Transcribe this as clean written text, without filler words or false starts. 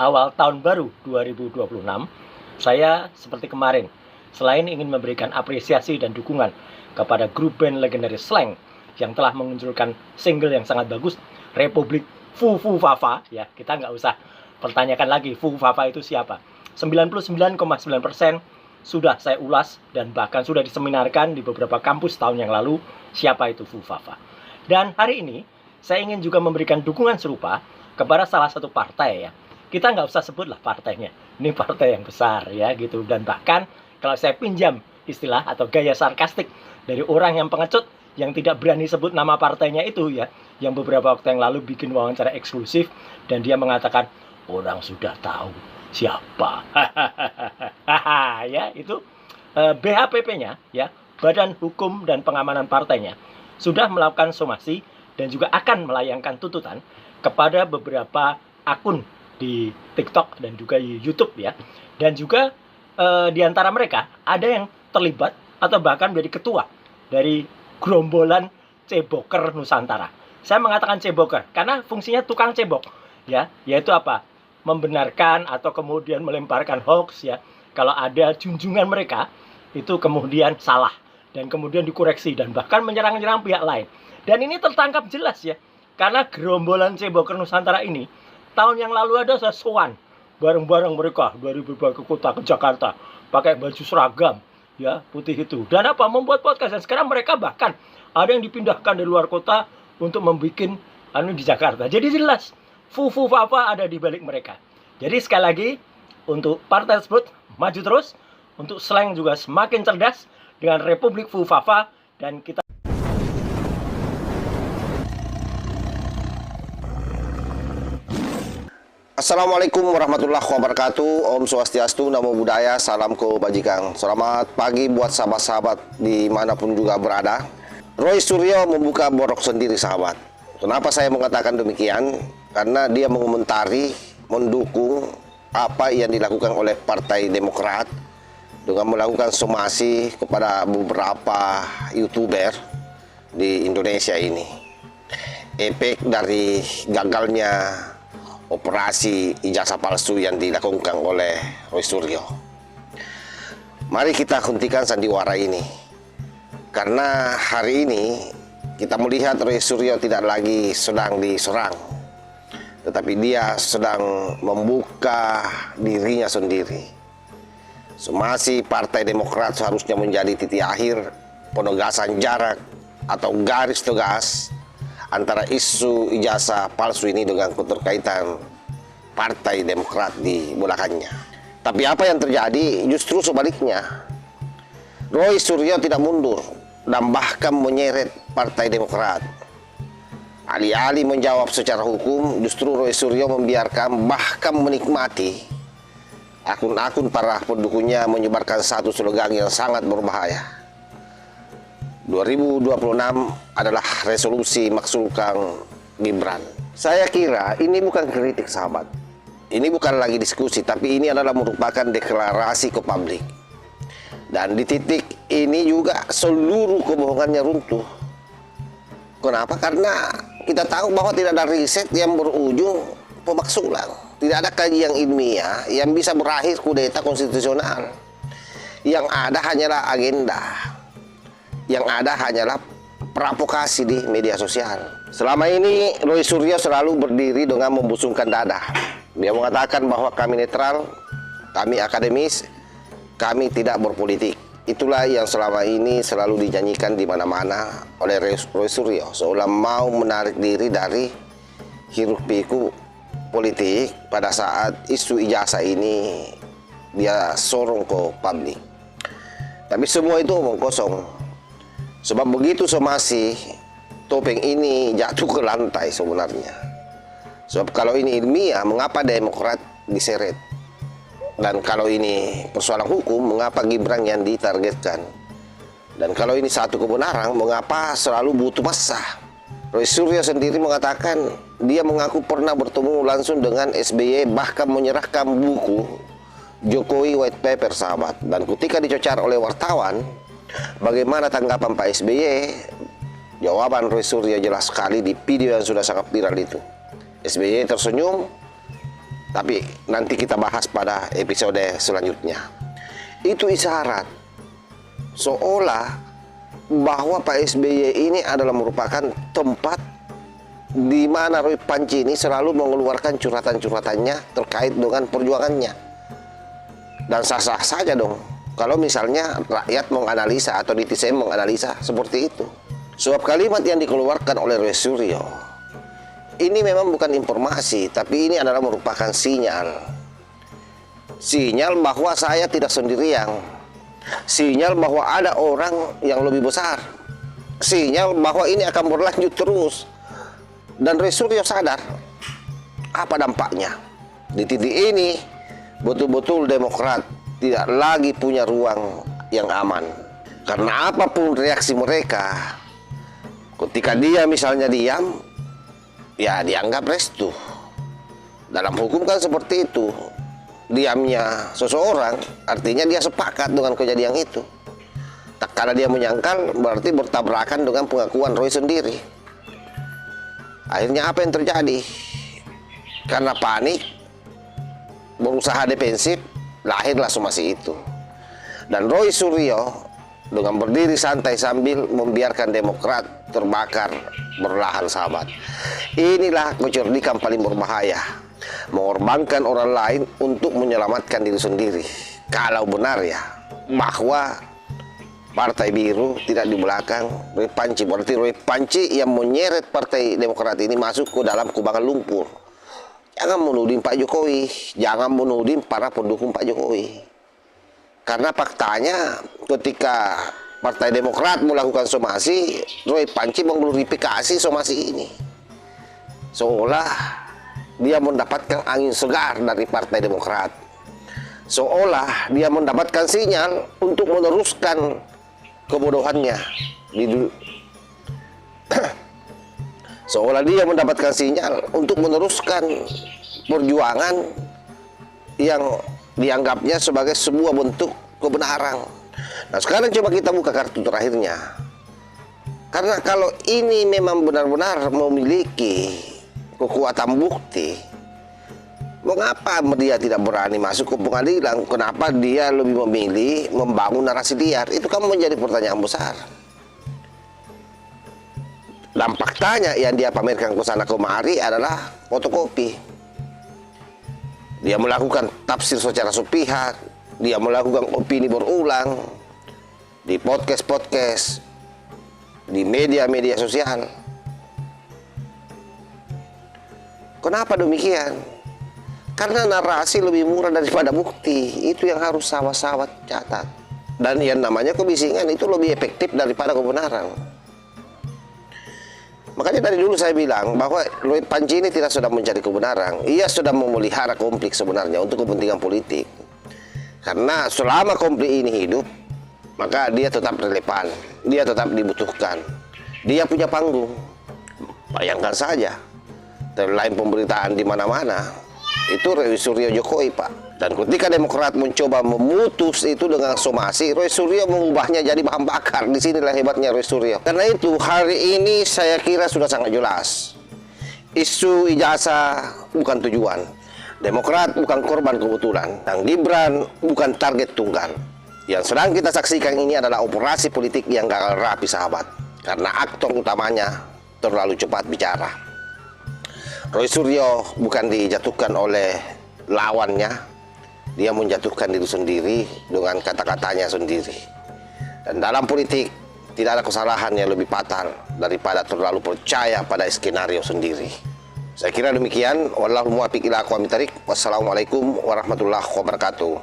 awal tahun baru 2026, saya seperti kemarin, selain ingin memberikan apresiasi dan dukungan kepada grup band legendaris Slank yang telah mengunculkan single yang sangat bagus, Republik Fu Fu Fafa, ya kita nggak usah pertanyakan lagi Fu Fafa itu siapa. 99,9% sudah saya ulas dan bahkan sudah diseminarkan di beberapa kampus tahun yang lalu siapa itu Fu Fafa. Dan hari ini saya ingin juga memberikan dukungan serupa kepada salah satu partai ya. Kita nggak usah sebutlah partainya, ini partai yang besar ya gitu. Dan bahkan kalau saya pinjam istilah atau gaya sarkastik dari orang yang pengecut yang tidak berani sebut nama partainya itu ya, yang beberapa waktu yang lalu bikin wawancara eksklusif dan dia mengatakan orang sudah tahu siapa. Ya itu BHPP-nya ya, Badan Hukum dan Pengamanan Partainya sudah melakukan somasi dan juga akan melayangkan tuntutan kepada beberapa akun di TikTok dan juga di YouTube ya. Dan juga di antara mereka ada yang terlibat atau bahkan menjadi ketua dari gerombolan ceboker Nusantara. Saya mengatakan ceboker karena fungsinya tukang cebok ya, yaitu apa? Membenarkan atau kemudian melemparkan hoax ya. Kalau ada junjungan mereka itu kemudian salah dan kemudian dikoreksi dan bahkan menyerang-nyerang pihak lain. Dan ini tertangkap jelas ya. Karena gerombolan ceboker Nusantara ini tahun yang lalu ada saya sowan bareng-bareng mereka dari berbagai kota ke Jakarta pakai baju seragam ya putih itu dan apa membuat podcast dan sekarang mereka bahkan ada yang dipindahkan dari luar kota untuk membuat di Jakarta. Jadi jelas Fu Fu Fafa ada di balik mereka. Jadi sekali lagi untuk partai tersebut maju terus, untuk Slank juga semakin cerdas dengan Republik Fu Fafa dan kita Assalamualaikum warahmatullahi wabarakatuh. Om Swastiastu, Namo Buddhaya, salam kebajikan. Selamat pagi buat sahabat-sahabat dimanapun juga berada. Roy Suryo membuka borok sendiri sahabat. Kenapa saya mengatakan demikian? Karena dia mengomentari, mendukung apa yang dilakukan oleh Partai Demokrat dengan melakukan somasi kepada beberapa YouTuber di Indonesia ini. Efek dari gagalnya operasi ijazah palsu yang dilakukan oleh Roy Suryo. Mari kita hentikan sandiwara ini. Karena hari ini kita melihat Roy Suryo tidak lagi sedang diserang, tetapi dia sedang membuka dirinya sendiri. Somasi Partai Demokrat seharusnya menjadi titik akhir penegasan jarak atau garis tegas antara isu ijazah palsu ini dengan keterkaitan Partai Demokrat di belakangnya. Tapi apa yang terjadi justru sebaliknya. Roy Suryo tidak mundur dan bahkan menyeret Partai Demokrat. Alih-alih menjawab secara hukum, justru Roy Suryo membiarkan bahkan menikmati akun-akun para pendukungnya menyebarkan satu slogan yang sangat berbahaya. 2026 adalah resolusi maksulkan Gibran. Saya kira ini bukan kritik sahabat. Ini bukan lagi diskusi, tapi ini adalah merupakan deklarasi ke publik. Dan di titik ini juga seluruh kebohongannya runtuh. Kenapa? Karena kita tahu bahwa tidak ada riset yang berujung pemaksulan. Tidak ada kajian ilmiah yang bisa berakhir kudeta konstitusional. Yang ada hanyalah agenda. Yang ada hanyalah provokasi di media sosial. Selama ini Roy Suryo selalu berdiri dengan membusungkan dada. Dia mengatakan bahwa kami netral, kami akademis, kami tidak berpolitik. Itulah yang selama ini selalu dinyanyikan di mana-mana oleh Roy Suryo, seolah mau menarik diri dari hiruk pikuk politik pada saat isu ijazah ini dia sorong ke publik. Tapi semua itu omong kosong. Sebab begitu somasi, topeng ini jatuh ke lantai sebenarnya. Sebab kalau ini ilmiah, mengapa Demokrat diseret? Dan kalau ini persoalan hukum, mengapa Gibran yang ditargetkan? Dan kalau ini satu kebenaran, mengapa selalu butuh massa? Roy Suryo sendiri mengatakan, dia mengaku pernah bertemu langsung dengan SBY, bahkan menyerahkan buku Jokowi White Paper sahabat. Dan ketika dicocar oleh wartawan, bagaimana tanggapan Pak SBY? Jawaban Roy Suryo jelas sekali di video yang sudah sangat viral itu. SBY tersenyum Tapi nanti kita bahas pada episode selanjutnya. Itu isyarat seolah bahwa Pak SBY ini adalah merupakan tempat di mana Roy Panci ini selalu mengeluarkan curhatan-curhatannya terkait dengan perjuangannya. Dan sah-sah saja dong kalau misalnya rakyat menganalisa atau netizen menganalisa seperti itu. Sebab kalimat yang dikeluarkan oleh Roy Suryo ini memang bukan informasi, tapi ini adalah merupakan sinyal. Sinyal bahwa saya tidak sendirian. Sinyal bahwa ada orang yang lebih besar. Sinyal bahwa ini akan berlanjut terus. Dan Roy Suryo sadar apa dampaknya. Di titik ini betul-betul Demokrat tidak lagi punya ruang yang aman. Karena apapun reaksi mereka, ketika dia misalnya diam, ya dianggap restu. Dalam hukum kan seperti itu. Diamnya seseorang artinya dia sepakat dengan kejadian itu. Tak kala dia menyangkal berarti bertabrakan dengan pengakuan Roy sendiri. Akhirnya apa yang terjadi? Karena panik, berusaha defensif, lahirlah somasi itu. Dan Roy Suryo dengan berdiri santai sambil membiarkan Demokrat terbakar berlahan, sahabat. Inilah kecerdikan paling berbahaya, mengorbankan orang lain untuk menyelamatkan diri sendiri. Kalau benar ya bahwa Partai Biru tidak di belakang Roy Panci, berarti Roy Panci yang menyeret Partai Demokrat ini masuk ke dalam kubangan lumpur. Jangan menuding Pak Jokowi, jangan menuding para pendukung Pak Jokowi. Karena faktanya ketika Partai Demokrat melakukan somasi, Roy Panci mengglorifikasi somasi ini. Seolah dia mendapatkan angin segar dari Partai Demokrat. Seolah dia mendapatkan sinyal untuk meneruskan kebodohannya. Seolah dia mendapatkan sinyal untuk meneruskan perjuangan yang dianggapnya sebagai sebuah bentuk kebenaran. Nah sekarang coba kita buka kartu terakhirnya. Karena kalau ini memang benar-benar memiliki kekuatan bukti, mengapa dia tidak berani masuk ke pengadilan? Kenapa dia lebih memilih membangun narasi liar? Itu kan menjadi pertanyaan besar. Dan faktanya yang dia pamerkan ke sana kemari adalah fotokopi. Dia melakukan tafsir secara sepihak, dia melakukan opini berulang di podcast-podcast, di media-media sosial. Kenapa demikian? Karena narasi lebih murah daripada bukti. Itu yang harus sahabat-sahabat catat. Dan yang namanya kebisingan itu lebih efektif daripada kebenaran. Makanya dari dulu saya bilang bahwa Roy Panci ini tidak sedang mencari kebenaran. Ia sedang memelihara konflik sebenarnya untuk kepentingan politik. Karena selama konflik ini hidup, maka dia tetap relevan, dia tetap dibutuhkan. Dia punya panggung. Bayangkan saja, lain pemberitaan di mana-mana, itu Roy Suryo Jokowi, Pak. Dan ketika Demokrat mencoba memutus itu dengan somasi, Roy Suryo mengubahnya jadi bahan bakar. Disinilah hebatnya Roy Suryo. Karena itu hari ini saya kira sudah sangat jelas. Isu ijazah bukan tujuan. Demokrat bukan korban kebetulan. Dan Gibran bukan target tunggal. Yang sedang kita saksikan ini adalah operasi politik yang gagal rapi, sahabat. Karena aktor utamanya terlalu cepat bicara. Roy Suryo bukan dijatuhkan oleh lawannya. Dia menjatuhkan diri sendiri dengan kata-katanya sendiri. Dan dalam politik tidak ada kesalahan yang lebih fatal daripada terlalu percaya pada skenario sendiri. Saya kira demikian. Wallahu muwaffiq ila aqwamit thoriq. Wassalamualaikum warahmatullahi wabarakatuh.